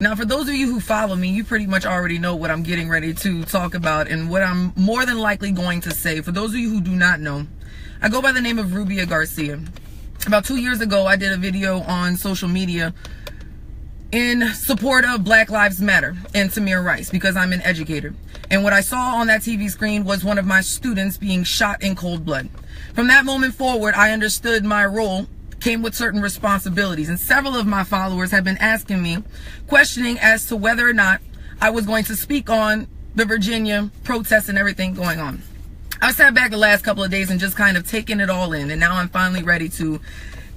Now, for those of you who follow me, you pretty much already know what I'm getting ready to talk about and what I'm more than likely going to say. For those of you who do not know, I go by the name of Rubia Garcia. About 2 years ago, I did a video on social media in support of Black Lives Matter and Tamir Rice because I'm an educator. And what I saw on that TV screen was one of my students being shot in cold blood. From that moment forward, I understood my role came with certain responsibilities, and several of my followers have been asking me, questioning as to whether or not I was going to speak on the Virginia protests and everything going on. I sat back the last couple of days and just kind of taken it all in, and now I'm finally ready to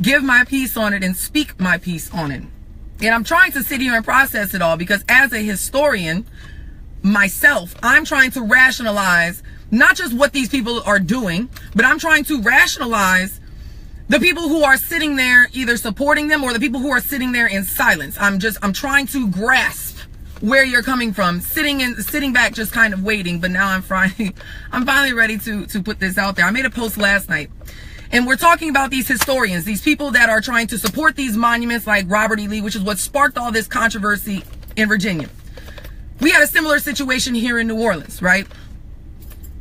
give my piece on it and speak my piece on it. And I'm trying to sit here and process it all because as a historian myself, I'm trying to rationalize not just what these people are doing, but I'm trying to rationalize the people who are sitting there either supporting them or the people who are sitting there in silence. I'm trying to grasp where you're coming from, sitting back, just kind of waiting. But now I'm finally ready to put this out there. I made a post last night, and we're talking about these historians, these people that are trying to support these monuments like Robert E. Lee, which is what sparked all this controversy in Virginia. We had a similar situation here in New Orleans, right?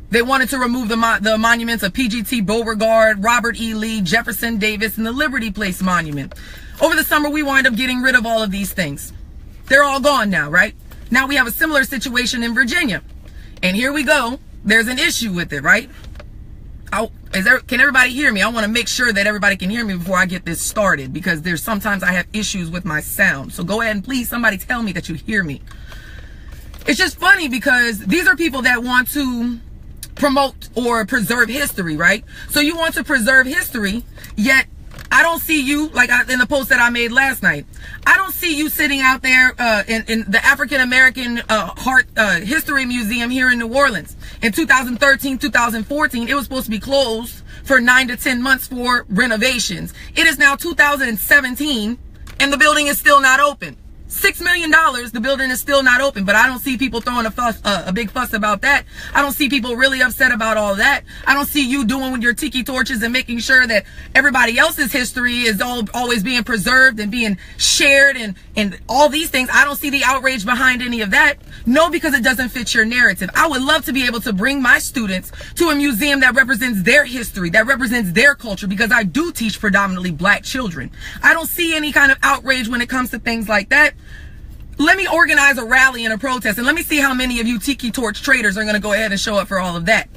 They wanted to remove the monuments of PGT Beauregard, Robert E. Lee, Jefferson Davis, and the Liberty Place Monument. Over the summer, we wind up getting rid of all of these things. They're all gone now, right? Now we have a similar situation in Virginia. And here we go. There's an issue with it, right? Can everybody hear me? I want to make sure that everybody can hear me before I get this started, because there's sometimes I have issues with my sound. So go ahead and please somebody tell me that you hear me. It's just funny because these are people that want to promote or preserve history, right? So you want to preserve history, yet I don't see you, like in the post that I made last night, I don't see you sitting out there in the African American History Museum here in New Orleans. In 2013, 2014, it was supposed to be closed for 9 to 10 months for renovations. It is now 2017 and the building is still not open. $6 million, the building is still not open, but I don't see people throwing a big fuss about that. I don't see people really upset about all that. I don't see you doing with your tiki torches and making sure that everybody else's history is always being preserved and being shared and all these things. I don't see the outrage behind any of that. No, because it doesn't fit your narrative. I would love to be able to bring my students to a museum that represents their history, that represents their culture, because I do teach predominantly Black children. I don't see any kind of outrage when it comes to things like that. Let me organize a rally and a protest, and let me see how many of you tiki torch traders are going to go ahead and show up for all of that.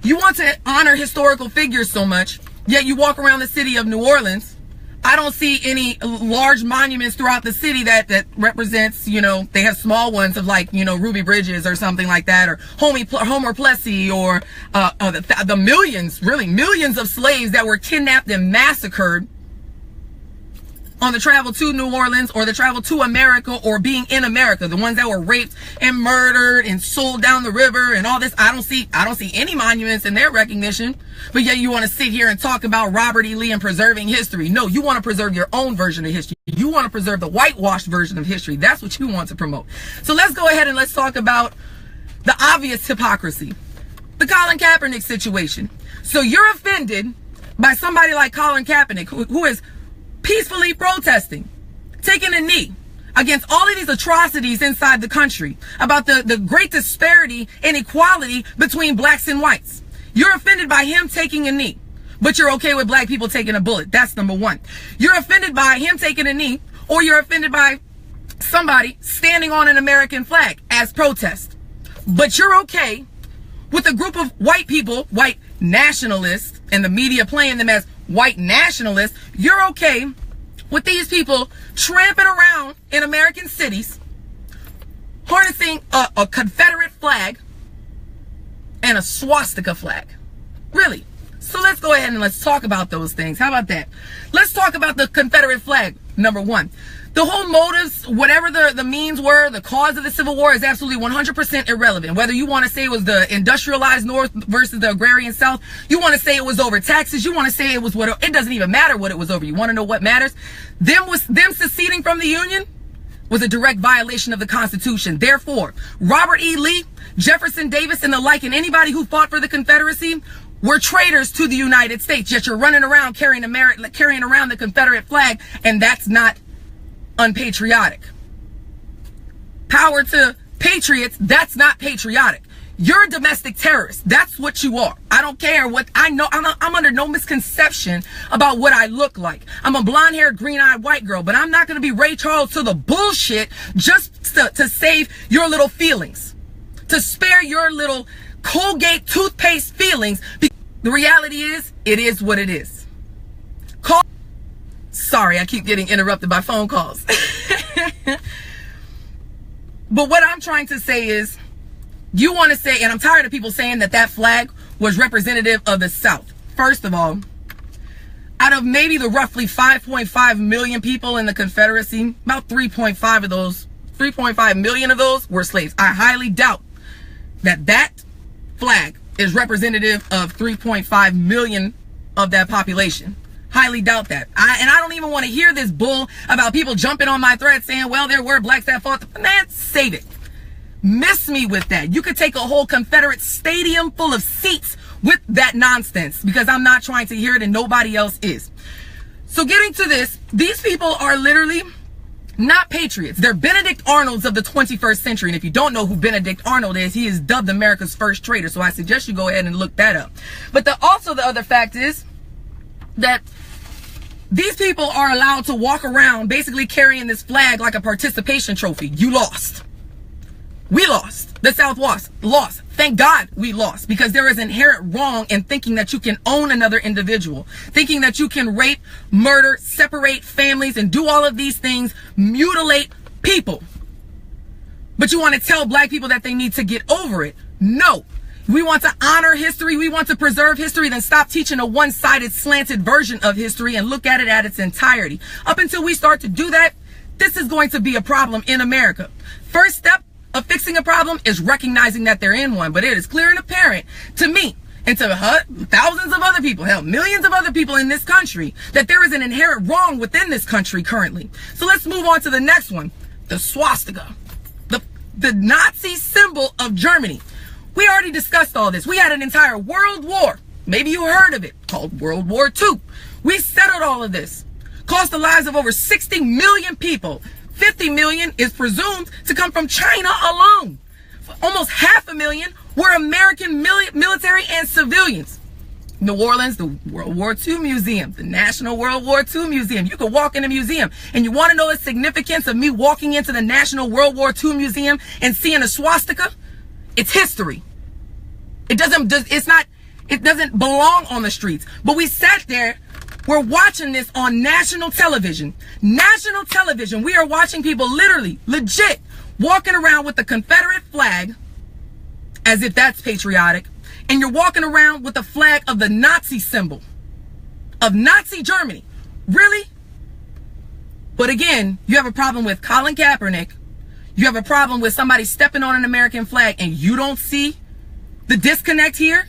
You want to honor historical figures so much, yet you walk around the city of New Orleans. I don't see any large monuments throughout the city that represents, you know, they have small ones of like, you know, Ruby Bridges or something like that, or Homer Plessy, or the millions of slaves that were kidnapped and massacred on the travel to New Orleans or the travel to America or being in America, the ones that were raped and murdered and sold down the river and all this. I don't see any monuments in their recognition, but yet you want to sit here and talk about Robert E. Lee and preserving history. No, you want to preserve your own version of history. You want to preserve the whitewashed version of history. That's what you want to promote. So let's go ahead and let's talk about the obvious hypocrisy, the Colin Kaepernick situation. So you're offended by somebody like Colin Kaepernick, who is peacefully protesting, taking a knee against all of these atrocities inside the country, about the great disparity and equality between blacks and whites. You're offended by him taking a knee, but you're okay with Black people taking a bullet. That's number one. You're offended by him taking a knee, or you're offended by somebody standing on an American flag as protest. But you're okay with a group of white people, white nationalists, and the media playing them as white nationalists. You're okay with these people tramping around in American cities, harnessing a Confederate flag and a swastika flag. Really? So let's go ahead and let's talk about those things. How about that? Let's talk about the Confederate flag, number one. The whole motives, whatever the means were, the cause of the Civil War is absolutely 100% irrelevant. Whether you want to say it was the industrialized North versus the agrarian South, you want to say it was over taxes, you want to say it was what, it doesn't even matter what it was over. You want to know what matters? Them seceding from the Union was a direct violation of the Constitution. Therefore, Robert E. Lee, Jefferson Davis, and the like, and anybody who fought for the Confederacy were traitors to the United States. Yet you're running around carrying around the Confederate flag, and that's not unpatriotic. Power to patriots, that's not patriotic. You're a domestic terrorist. That's what you are. I don't care what I know. I'm under no misconception about what I look like. I'm a blonde-haired, green-eyed white girl, but I'm not going to be Ray Charles to the bullshit just to save your little feelings, to spare your little Colgate toothpaste feelings. The reality is, it is what it is. Sorry, I keep getting interrupted by phone calls. But what I'm trying to say is, you want to say, and I'm tired of people saying that that flag was representative of the South. First of all, out of maybe the roughly 5.5 million people in the Confederacy, about 3.5 million of those were slaves. I highly doubt that that flag is representative of 3.5 million of that population. Highly doubt that. And I don't even want to hear this bull about people jumping on my thread saying, well, there were blacks that fought. Man, save it. Miss me with that. You could take a whole Confederate stadium full of seats with that nonsense, because I'm not trying to hear it and nobody else is. So getting to this, these people are literally not patriots. They're Benedict Arnolds of the 21st century. And if you don't know who Benedict Arnold is, he is dubbed America's first traitor. So I suggest you go ahead and look that up. But also the other fact is that these people are allowed to walk around basically carrying this flag like a participation trophy. You lost. We lost. The South lost. Thank God we lost, because there is inherent wrong in thinking that you can own another individual, thinking that you can rape, murder, separate families, and do all of these things, mutilate people. But you want to tell black people that they need to get over it. No. We want to honor history. We want to preserve history. Then stop teaching a one-sided, slanted version of history and look at it at its entirety. Up until we start to do that, this is going to be a problem in America. First step of fixing a problem is recognizing that they're in one. But it is clear and apparent to me and to thousands of other people, hell, millions of other people in this country, that there is an inherent wrong within this country currently. So let's move on to the next one. The swastika, the Nazi symbol of Germany. We already discussed all this. We had an entire world war. Maybe you heard of it, called World War II. We settled all of this. Cost the lives of over 60 million people. 50 million is presumed to come from China alone. Almost 500,000 were American military and civilians. New Orleans, the World War II Museum, the National World War II Museum. You could walk in the museum, and you want to know the significance of me walking into the National World War II Museum and seeing a swastika? It's history. It doesn't belong on the streets. But we sat there. We're watching this on national television. National television. We are watching people literally, legit, walking around with the Confederate flag as if that's patriotic. And you're walking around with the flag of the Nazi symbol of Nazi Germany. Really? But again, you have a problem with Colin Kaepernick. You have a problem with somebody stepping on an American flag, and you don't see the disconnect here?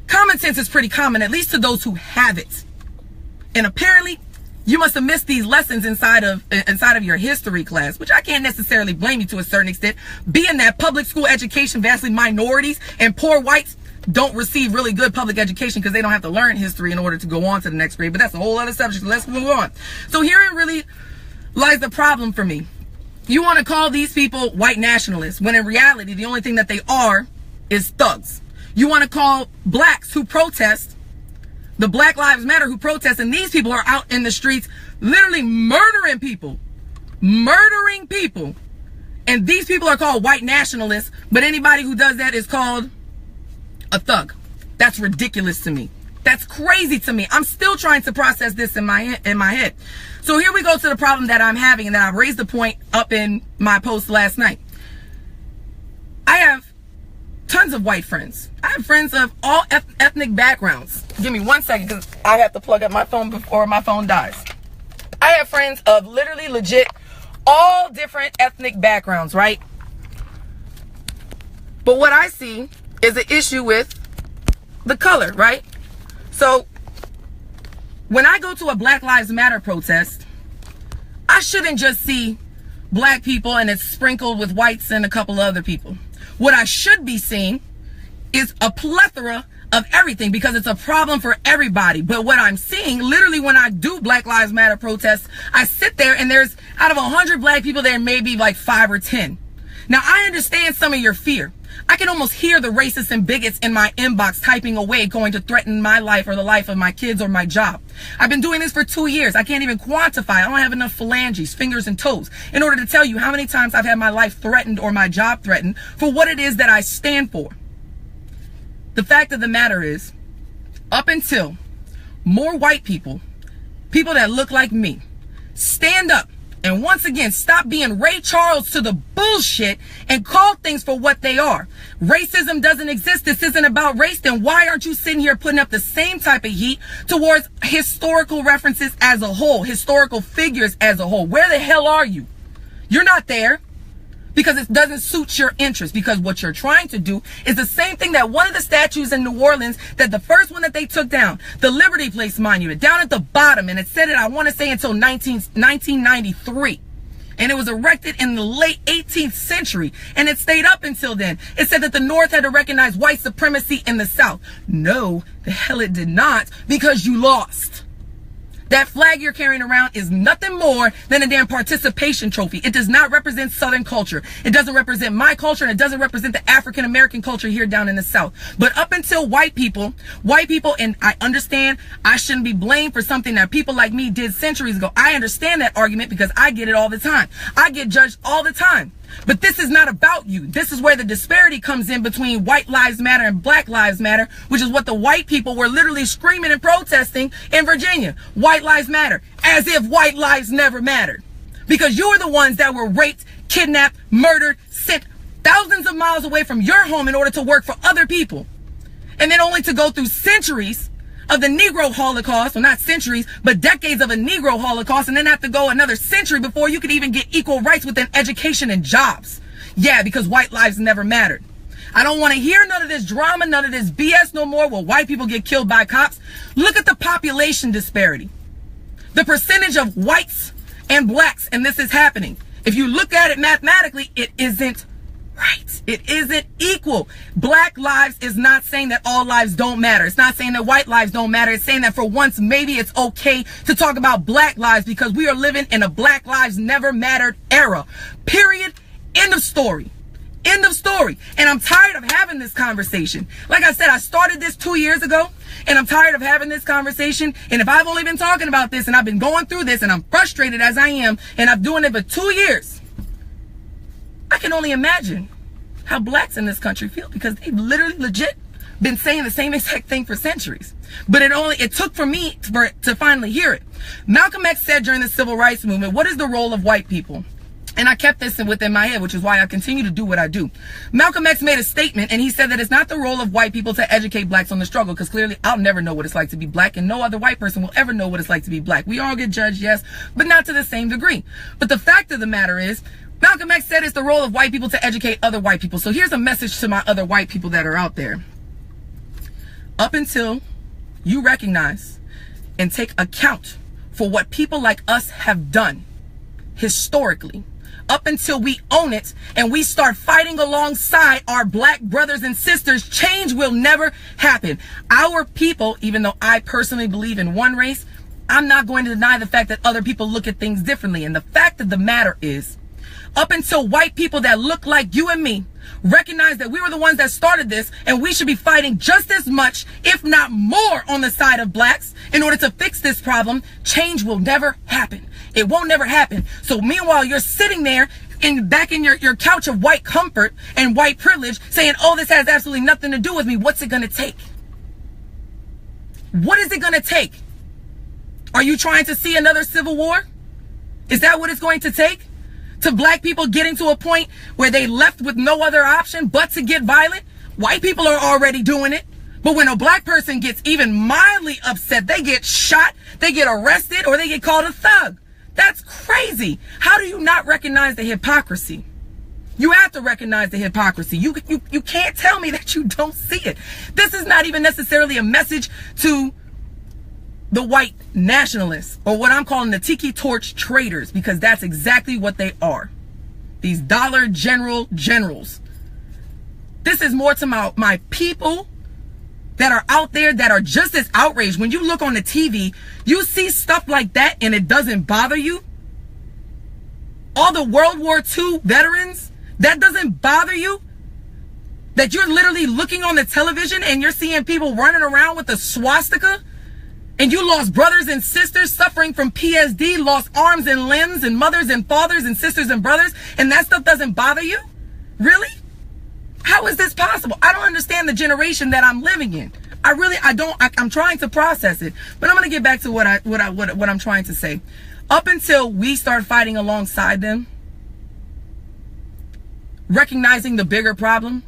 Common sense is pretty common, at least to those who have it. And apparently, you must have missed these lessons inside of your history class, which I can't necessarily blame you to a certain extent, being that public school education, vastly minorities and poor whites don't receive really good public education because they don't have to learn history in order to go on to the next grade. But that's a whole other subject. Let's move on. So herein really lies the problem for me. You want to call these people white nationalists, when in reality, the only thing that they are is thugs. You want to call blacks who protest, the Black Lives Matter who protest, and these people are out in the streets literally murdering people. Murdering people. And these people are called white nationalists, but anybody who does that is called a thug. That's ridiculous to me. That's crazy to me. I'm still trying to process this in my head. So here we go to the problem that I'm having, and that I've raised the point up in my post last night. I have tons of white friends. I have friends of all ethnic backgrounds. Give me 1 second, because I have to plug up my phone before my phone dies. I have friends of literally legit all different ethnic backgrounds, right? But what I see is an issue with the color, right? So when I go to a Black Lives Matter protest, I shouldn't just see black people and it's sprinkled with whites and a couple other people. What I should be seeing is a plethora of everything, because it's a problem for everybody. But what I'm seeing, literally, when I do Black Lives Matter protests, I sit there and there's, out of 100 black people, there may be like 5 or 10. Now, I understand some of your fear. I can almost hear the racists and bigots in my inbox typing away, going to threaten my life or the life of my kids or my job. I've been doing this for 2 years. I can't even quantify. I don't have enough phalanges, fingers and toes, in order to tell you how many times I've had my life threatened or my job threatened for what it is that I stand for. The fact of the matter is, up until more white people, people that look like me, stand up and once again stop being Ray Charles to the bullshit and call things for what they are. Racism doesn't exist. This isn't about race. Then why aren't you sitting here putting up the same type of heat towards historical references as a whole, historical figures as a whole? Where the hell are you? You're not there. Because it doesn't suit your interest. Because what you're trying to do is the same thing that one of the statues in New Orleans, that the first one that they took down, the Liberty Place Monument, down at the bottom, and it said it, I want to say, until 1993. And it was erected in the late 18th century, and it stayed up until then. It said that the North had to recognize white supremacy in the South. No, the hell it did not, because you lost. That flag you're carrying around is nothing more than a damn participation trophy. It does not represent Southern culture. It doesn't represent my culture, and it doesn't represent the African American culture here down in the South. But up until white people, and I understand I shouldn't be blamed for something that people like me did centuries ago. I understand that argument because I get it all the time. I get judged all the time. But this is not about you. This is where the disparity comes in between White Lives Matter and Black Lives Matter, which is what the white people were literally screaming and protesting in Virginia. White Lives Matter, as if white lives never mattered. Because you are the ones that were raped, kidnapped, murdered, sent thousands of miles away from your home in order to work for other people. And then only to go through centuries of the Negro Holocaust, well, not centuries, but decades of a Negro Holocaust, and then have to go another century before you could even get equal rights within education and jobs. Yeah, because white lives never mattered. I don't want to hear none of this drama, none of this BS no more where white people get killed by cops. Look at the population disparity. The percentage of whites and blacks, and this is happening. If you look at it mathematically, it isn't right. It isn't equal. Black lives is not saying that all lives don't matter. It's not saying that white lives don't matter. It's saying that for once, maybe it's okay to talk about black lives because we are living in a Black Lives Never Mattered era. Period. End of story. End of story. And I'm tired of having this conversation. Like I said, I started this 2 years ago, and I'm tired of having this conversation. And if I've only been talking about this and I've been going through this and I'm frustrated as I am, and I'm doing it for 2 years, I can only imagine how blacks in this country feel, because they've literally legit been saying the same exact thing for centuries. But it took for me to finally hear it. Malcolm X said during the Civil Rights Movement, what is the role of white people? And I kept this within my head, which is why I continue to do what I do. Malcolm X made a statement, and he said that it's not the role of white people to educate blacks on the struggle, because clearly I'll never know what it's like to be black, and no other white person will ever know what it's like to be black. We all get judged, yes, but not to the same degree. But the fact of the matter is, Malcolm X said it's the role of white people to educate other white people. So here's a message to my other white people that are out there. Up until you recognize and take account for what people like us have done historically, up until we own it and we start fighting alongside our black brothers and sisters, change will never happen. Our people, even though I personally believe in one race, I'm not going to deny the fact that other people look at things differently. And the fact of the matter is, up until white people that look like you and me recognize that we were the ones that started this, and we should be fighting just as much, if not more, on the side of blacks in order to fix this problem, change will never happen. It won't never happen. So meanwhile, you're sitting there back in your couch of white comfort and white privilege saying, oh, this has absolutely nothing to do with me. What's it going to take? What is it going to take? Are you trying to see another civil war? Is that what it's going to take? To black people getting to a point where they left with no other option but to get violent? White people are already doing it. But when a black person gets even mildly upset, they get shot, they get arrested, or they get called a thug. That's crazy. How do you not recognize the hypocrisy? You have to recognize the hypocrisy. You can't tell me that you don't see it. This is not even necessarily a message to the white nationalists, or what I'm calling the tiki torch traders, because that's exactly what they are. These dollar generals. This is more to my people that are out there that are just as outraged. When you look on the TV, you see stuff like that and it doesn't bother you. All the World War II veterans, that doesn't bother you. That you're literally looking on the television and you're seeing people running around with a swastika, and you lost brothers and sisters suffering from PSD, lost arms and limbs, and mothers and fathers and sisters and brothers, and that stuff doesn't bother you? Really? How is this possible? I don't understand the generation that I'm living in. I'm trying to process it, but I'm going to get back to what I'm trying to say. Up until we start fighting alongside them, recognizing the bigger problem,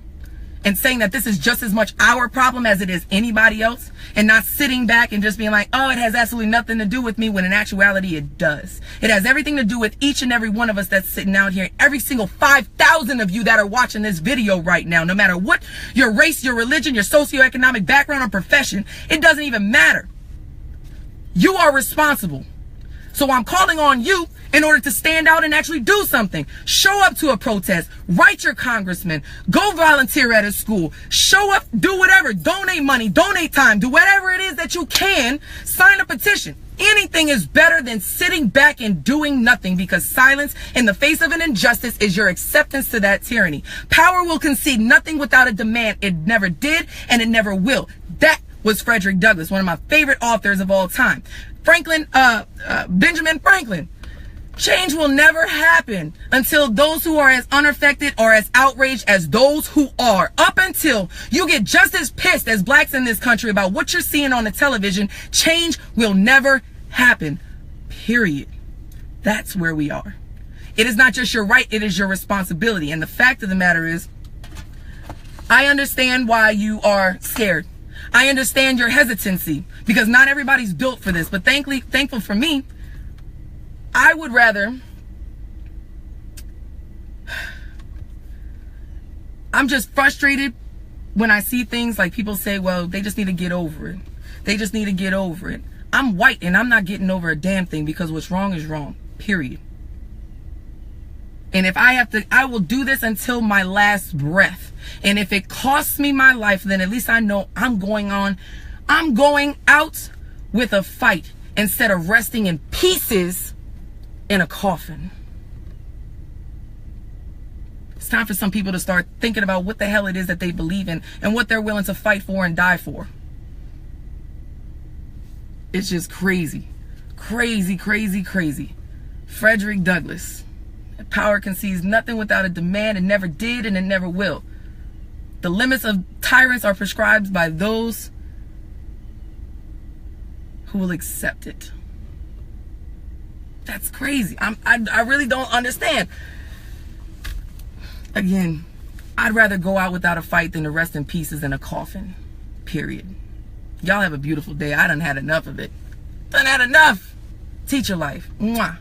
and saying that this is just as much our problem as it is anybody else, and not sitting back and just being like, oh, it has absolutely nothing to do with me, when in actuality it does. It has everything to do with each and every one of us that's sitting out here, every single 5,000 of you that are watching this video right now, no matter what your race, your religion, your socioeconomic background or profession, it doesn't even matter. You are responsible. So I'm calling on you in order to stand out and actually do something. Show up to a protest, write your congressman, go volunteer at a school, show up, do whatever, donate money, donate time, do whatever it is that you can, sign a petition. Anything is better than sitting back and doing nothing, because silence in the face of an injustice is your acceptance to that tyranny. Power will concede nothing without a demand. It never did and it never will. That was Frederick Douglass, one of my favorite authors of all time. Benjamin Franklin. Change will never happen until those who are as unaffected or as outraged as those who are. Up until you get just as pissed as blacks in this country about what you're seeing on the television, change will never happen. Period. That's where we are. It is not just your right, it is your responsibility. And the fact of the matter is, I understand why you are scared. I understand your hesitancy, because not everybody's built for this. But thankful for me, I would rather, I'm just frustrated when I see things like people say, well, they just need to get over it. They just need to get over it. I'm white and I'm not getting over a damn thing, because what's wrong is wrong, period. And if I have to, I will do this until my last breath. And if it costs me my life, then at least I know I'm going out with a fight instead of resting in pieces in a coffin. It's time for some people to start thinking about what the hell it is that they believe in and what they're willing to fight for and die for. It's just crazy. Crazy, crazy, crazy. Frederick Douglass. Power concedes nothing without a demand. It never did and it never will. The limits of tyrants are prescribed by those who will accept it. That's crazy. I really don't understand. Again, I'd rather go out without a fight than to rest in pieces in a coffin. Period. Y'all have a beautiful day. I done had enough of it. Done had enough. Teacher life. Mwah.